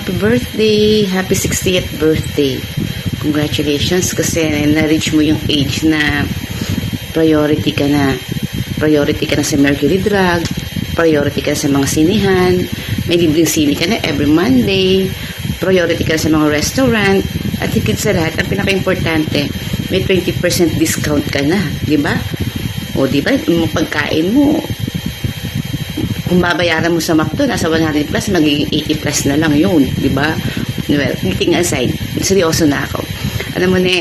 happy birthday! Happy 60th birthday! Congratulations kasi na-reach mo yung age na priority ka na. Priority ka na sa Mercury Drug, priority ka na sa mga sinihan, may libreng sini ka na every Monday, priority ka na sa mga restaurant, at higit sa lahat, ang pinaka-importante, may 20% discount ka na, di ba? O di ba, yung pagkain mo, kung babayaran mo sa McDo, nasa 100 plus, magiging 80 plus na lang yun, di ba? Well, meeting aside, seryoso na ako. Alam mo na,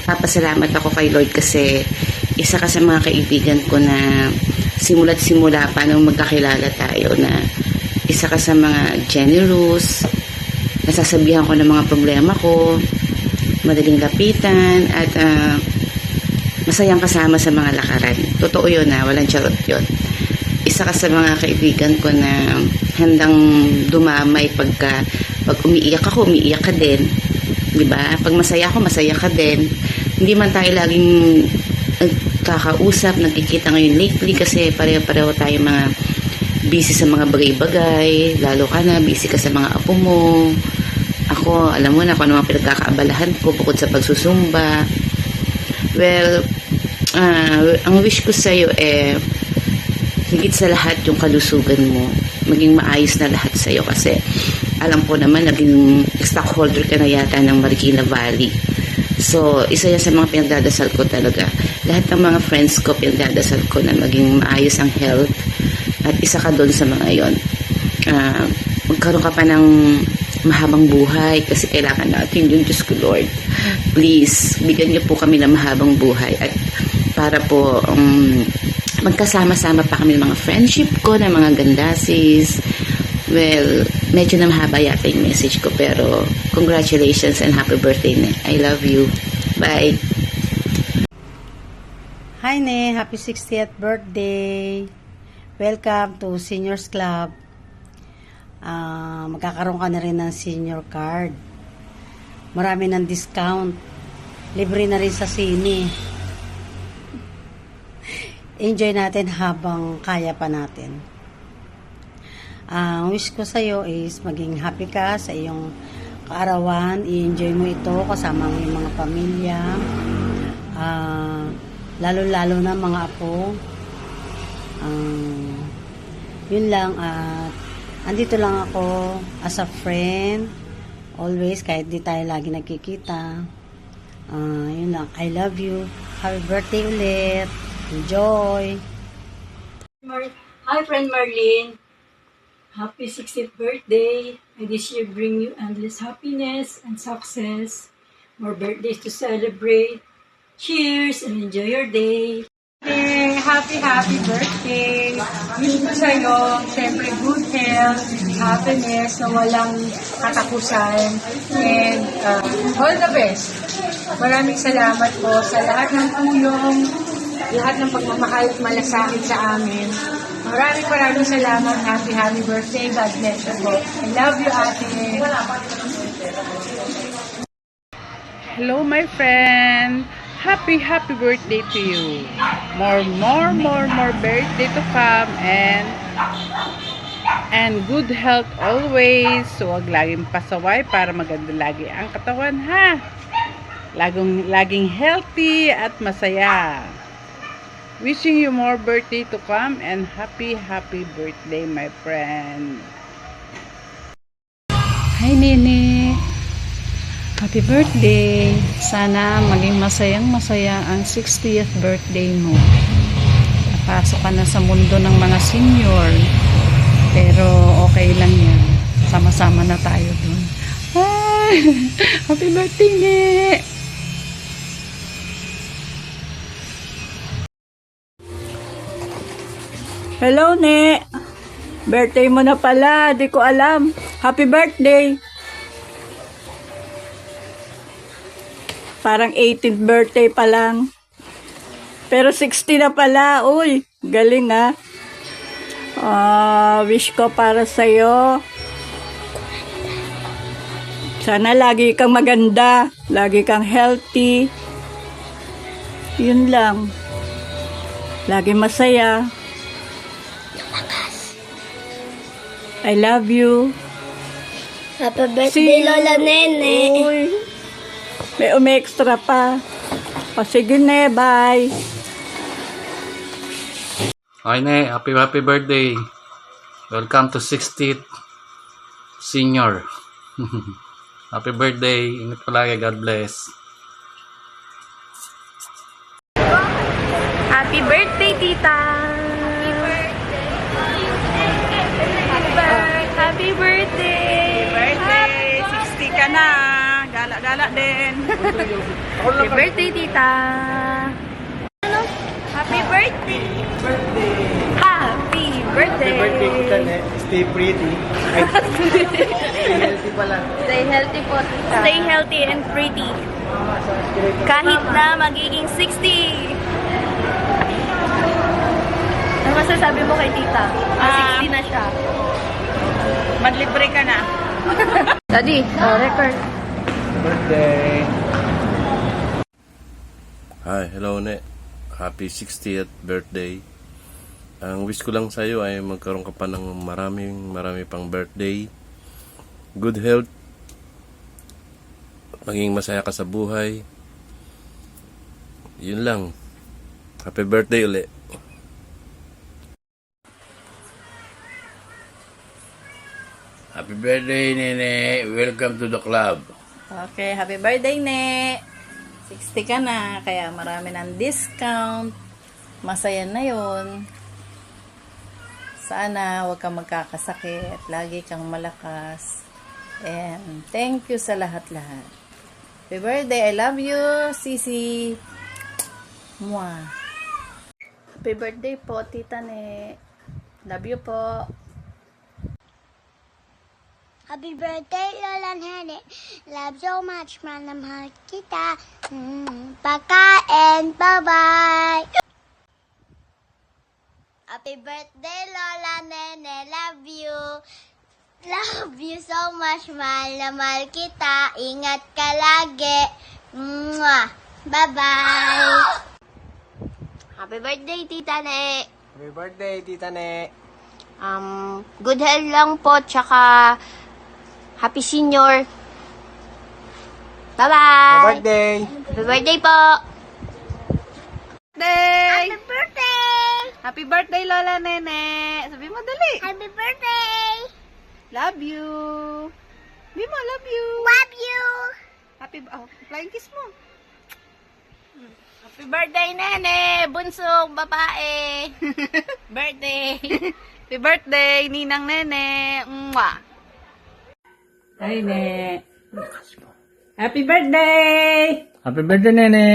papasalamat ako kay Lord kasi isa ka sa mga kaibigan ko na simula't simula pa nung magkakilala tayo na isa ka sa mga generous, nasasabihan ko ng mga problema ko, madaling lapitan, at masayang kasama sa mga lakaran. Totoo yun walang charot yun. Isa ka sa mga kaibigan ko na handang dumamay pag umiiyak ako, umiiyak ka din. Diba? Pag masaya ako, masaya ka din. Hindi man tayo laging nagkakausap, nagkikita ngayon lately kasi pareho-pareho tayo mga busy sa mga bagay-bagay. Lalo ka na, busy ka sa mga apo mo. Ako, alam mo na kung ano mga pinagkakaabalahan ko bukod sa pagsusumba. Well, ang wish ko sa'yo higit sa lahat yung kalusugan mo, maging maayos na lahat sa'yo kasi alam ko naman naging stockholder ka na yata ng Marikina Valley. So, isa yan sa mga pinagdadasal ko talaga. Lahat ng mga friends ko, pinagdadasal ko na maging maayos ang health at isa ka doon sa mga yon. Magkaroon ka pa ng mahabang buhay kasi kailangan natin yung Diyos ko, Lord. Please, bigyan niyo po kami ng mahabang buhay at para po magkasama-sama pa kami ng mga friendship ko, ng mga gandasis. Well, medyo na mahaba yata yung message ko pero congratulations and happy birthday ne. I love you. Bye. Hi ne, happy 60th birthday. Welcome to Seniors Club. Magkakaroon ka na rin ng senior card. Marami ng discount. Libre na rin sa sini. Enjoy natin habang kaya pa natin. Ang wish ko sa'yo is maging happy ka sa iyong kaarawan. I-enjoy mo ito kasama mo yung mga pamilya. Lalo-lalo na mga apo. Yun lang. Andito lang ako as a friend. Always, kahit di tayo lagi nagkikita. Yun lang. I love you. Happy birthday ulit. Enjoy! Hi, friend Marlene. Happy 60th birthday. May this year bring you endless happiness and success. More birthdays to celebrate. Cheers and enjoy your day. Happy birthday! Wish ko sa'yo, syempre, good health, happiness na walang katapusan, and all the best. Maraming salamat po sa lahat ng tulong, lahat ng pagmamahal at malasakit sa amin. Maraming salamat. Happy birthday. God bless you po. I love you, ate. Hello, my friend. Happy birthday to you. More birthday to come and good health always. So, wag laging pasaway para maganda lagi ang katawan, ha? Laging healthy at masaya. Wishing you more birthday to come and happy birthday, my friend. Hi, Nene. Happy birthday. Sana maging masaya ang 60th birthday mo. Napasok ka na sa mundo ng mga senior. Pero okay lang yan. Sama-sama na tayo dun. Hi! Happy birthday, Ne! Hello, Ne. Birthday mo na pala. Di ko alam. Happy birthday. Parang 18th birthday pa lang. Pero 60 na pala. Uy, galing ha. Wish ko para sa'yo. Sana lagi kang maganda. Lagi kang healthy. Yun lang. Lagi masaya. I love you. Happy birthday, Lola Nene. Uy, may extra pa. O sige ne, bye. Hi, Ne. Happy birthday. Welcome to 60th senior. Happy birthday. Ingat palagi. God bless. Happy birthday, tita. Happy birthday. Birthday, 60 ka na. Gala-gala din. Happy birthday, tita. Happy birthday. Happy birthday. Stay pretty. Stay healthy pala. Stay healthy po, tita. Stay healthy and pretty. Kahit na magiging 60. Ano masasabi mo kay tita? 60 na siya. Madlibre ka na. Daddy, record. Birthday. Hi, hello Ne. Happy 60th birthday. Ang wish ko lang sa iyo ay magkaroon ka pa ng marami pang birthday. Good health. Maging masaya ka sa buhay. Yun lang. Happy birthday uli. Happy birthday, Nene. Welcome to the club. Okay, happy birthday, ne. 60 ka na, kaya marami ng discount. Masaya na yon. Sana huwag kang magkakasakit. Lagi kang malakas. And thank you sa lahat-lahat. Happy birthday. I love you, Sisi. Mwah. Happy birthday po, Tita Ne. Love you po. Happy birthday, Lola Nene. Love so much, mahal kita. Pagkain, bye-bye. Happy birthday, Lola Nene. Love you. Love you so much, mahal kita. Ingat ka lagi. Mwah. Bye-bye. Happy birthday, Tita Ne. Happy birthday, Tita Ne. Good health lang po, tsaka happy senior. Bye-bye. Happy birthday. Happy birthday po. Birthday! Happy birthday. Happy birthday, Lola Nene. Sabi mo, dali. Happy birthday. Love you. Sabi mo, love you. Love you. Happy, flying kiss mo. Happy birthday, Nene. Bunsong babae. Birthday. Happy birthday, Ninang Nene. Mwah. Hi, Ne. Happy birthday! Happy birthday, Nene.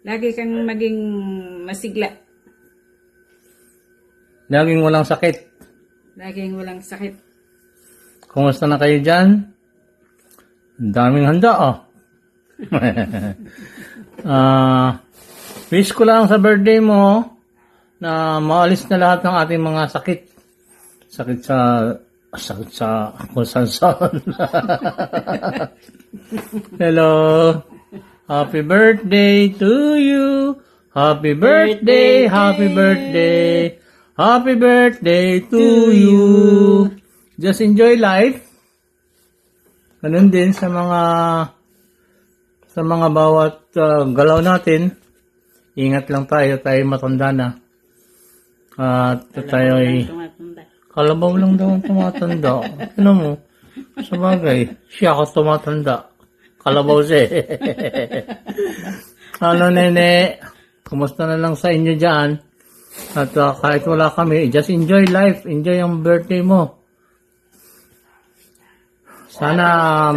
Lagi kang maging masigla. Laging walang sakit. Laging walang sakit. Kumusta na kayo dyan? Ang daming handa, oh. Wish ko lang sa birthday mo na maalis na lahat ng ating mga sakit. Sakit sa kung saan. Hello. Happy birthday to you. Happy birthday, happy birthday. Happy birthday to you. Just enjoy life. Ganun din sa mga bawat galaw natin. Ingat lang tayo matanda na. At tayo ay kalabaw lang daw ang tumatanda. Ano mo? Sa bagay, siya ako tumatanda. Kalabaw siya. Ano, Nene? Kumusta na lang sa inyo dyan? At kahit wala kami, just enjoy life. Enjoy ang birthday mo. Sana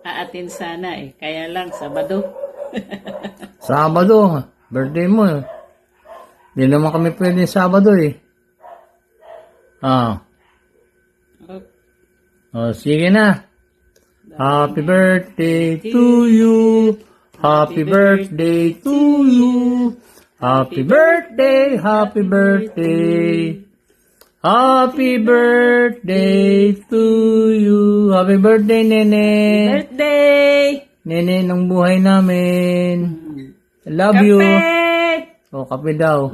Aatin sana kaya lang, Sabado. Sabado, birthday mo. Hindi naman kami pwede Sabado eh. Sige na. Happy birthday to you. Happy birthday to you. Happy birthday, happy birthday. Happy birthday to you. Happy birthday, Nene. Birthday! Nene ng buhay namin. I love you. Kape daw.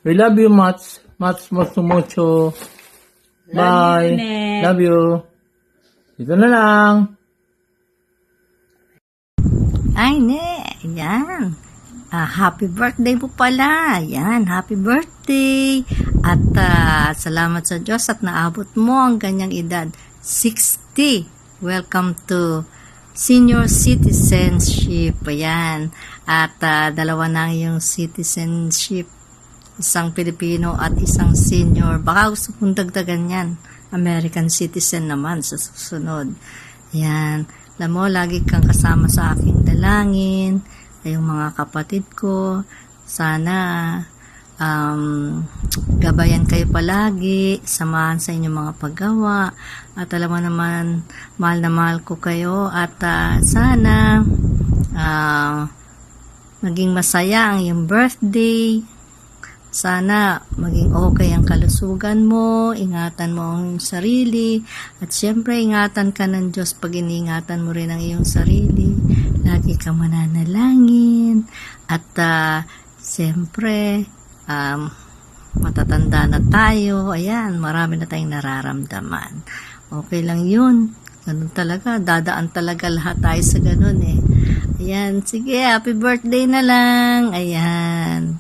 We love you much. Much, much, mucho. Bye. Love you. Dito na lang. Ay, ne. Yan. Happy birthday po pala. Yan, happy birthday. At salamat sa Diyos at naabot mo ang ganyang edad. 60. Welcome to senior citizenship. Ayan. At dalawa na yung citizenship. Isang Pilipino at isang senior. Baka gusto kong dagdagan yan. American citizen naman sa susunod. Ayan. Alam mo, lagi kang kasama sa aking dalangin. Yung mga kapatid ko, sana gabayan kayo palagi, samahan sa inyong mga paggawa, at alam mo naman, mahal na mahal ko kayo, at sana maging masaya ang iyong birthday, sana maging okay ang kalusugan mo, ingatan mo ang sarili, at syempre ingatan ka ng Diyos pag iniingatan mo rin ang iyong sarili. Lagi ka mananalangin, at syempre matatanda na tayo, ayan, marami na tayong nararamdaman. Okay lang yun, ganun talaga, dadaan talaga lahat tayo sa ganun eh. Ayan, sige, happy birthday na lang, ayan.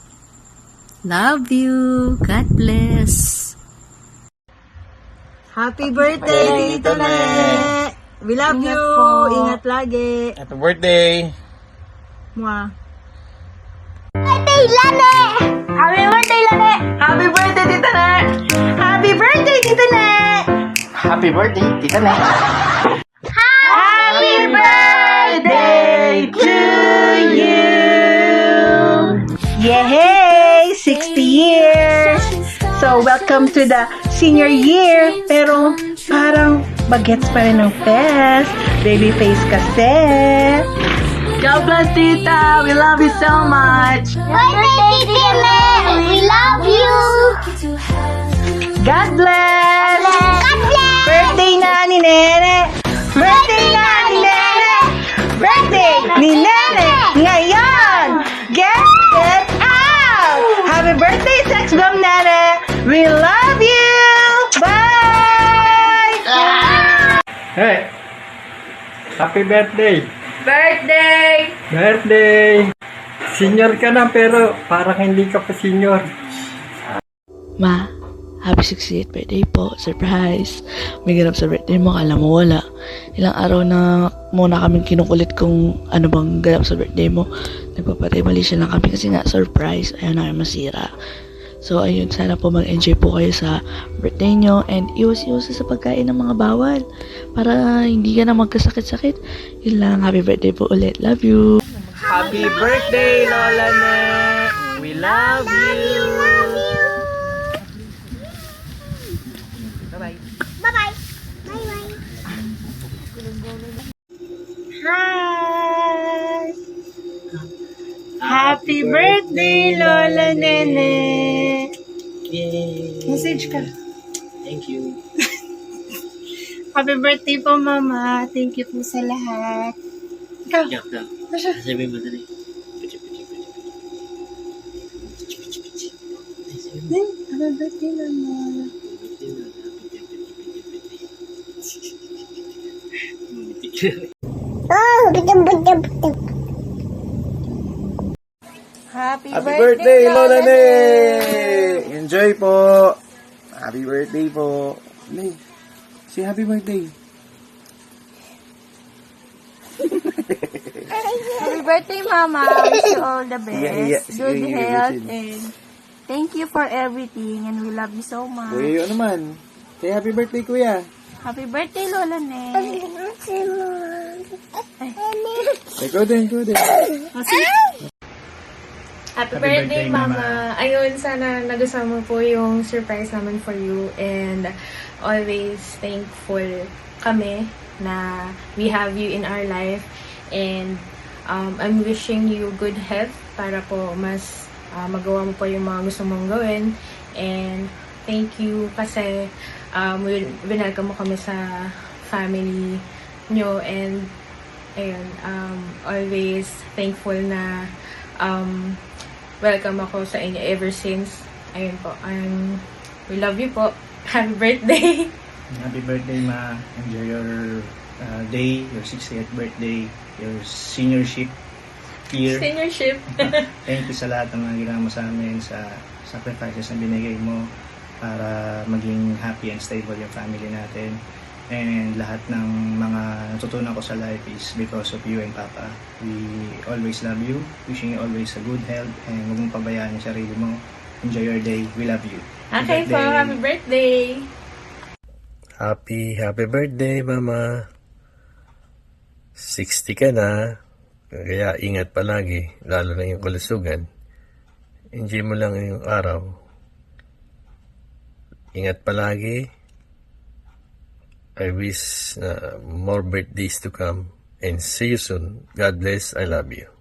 Love you, God bless. Happy birthday, Tito Ne! We love you! Ingat lagi! Happy birthday. Mwah! Happy birthday, Lane! Happy birthday, Tito Ne! Happy birthday, Tito Ne! Happy birthday, Tita Ne. Happy birthday to you! Yay! 60 years! So, welcome to the senior year. Pero, parang bagets pa rin ng fest. Baby face kasi. God bless, Tita! We love you so much! Birthday, Tita Lane! We love you! God bless! God bless! Birthday na ni Nene! Birthday na ni Nene! Birthday ni Nene! Ngayon! Get out! Happy birthday, Sex Bomb Nene! We love you! Bye! Hey! Happy birthday! Birthday! Birthday! Senior ka na pero parang hindi ka pa senior. Ma, happy 68th birthday po. Surprise! May ganap sa birthday mo, kala mo wala. Ilang araw na muna kaming kinukulit kung ano bang ganap sa birthday mo. Nagpapatay-mali siya lang kami kasi nga surprise. Ayaw namin masira. So, ayun, sana po mag-enjoy po kayo sa birthday nyo and iwas-iwas sa pagkain ng mga bawal para hindi ka na magkasakit-sakit. Yun lang, happy birthday po ulit. Love you! Happy birthday, Lola Ne! We love you! Bye-bye! Bye-bye! Hi! Happy birthday, Lola Nene! Yay! Message ka. Thank you. Happy birthday po, Mama. Thank you po sa lahat. Ikaw. Yak daw. Sabi mo dali. Happy birthday, Mama. Happy birthday, Lola Ne! Enjoy po! Happy birthday po! Ne, say happy birthday! Happy birthday, Mama! Wish you all the best. Good health and thank you for everything and we love you so much. Kuya, ano naman? Say happy birthday, Kuya! Happy birthday, Lola Ne! Ikaw din, ikaw din. Happy birthday, Mama! Ayun, sana nagustuhan mo po yung surprise naman for you and always thankful kami na we have you in our life and I'm wishing you good health para po mas magawa mo po yung mga gusto mong gawin and thank you kasi winelcome mo kami sa family nyo and ayun, always thankful na welcome ako sa inyo ever since. Ayun po, We love you po. Happy birthday! Happy birthday, Ma. Enjoy your day, your 60th birthday, your seniorship year. Seniorship. Thank you sa lahat ng mga ginawa mo sa amin, sa sacrifices na binigay mo para maging happy and stable yung family natin. And lahat ng mga natutunan ko sa life is because of you and Papa. We always love you. Wishing you always a good health and huwag mong pabayaan yung sarili mo. Enjoy your day. We love you. Okay po, happy birthday! Happy birthday, Mama. 60 ka na. Kaya ingat palagi, lalo na yung kalusugan. Enjoy mo lang yung araw. Ingat palagi. I wish more birthdays to come. And see you soon. God bless. I love you.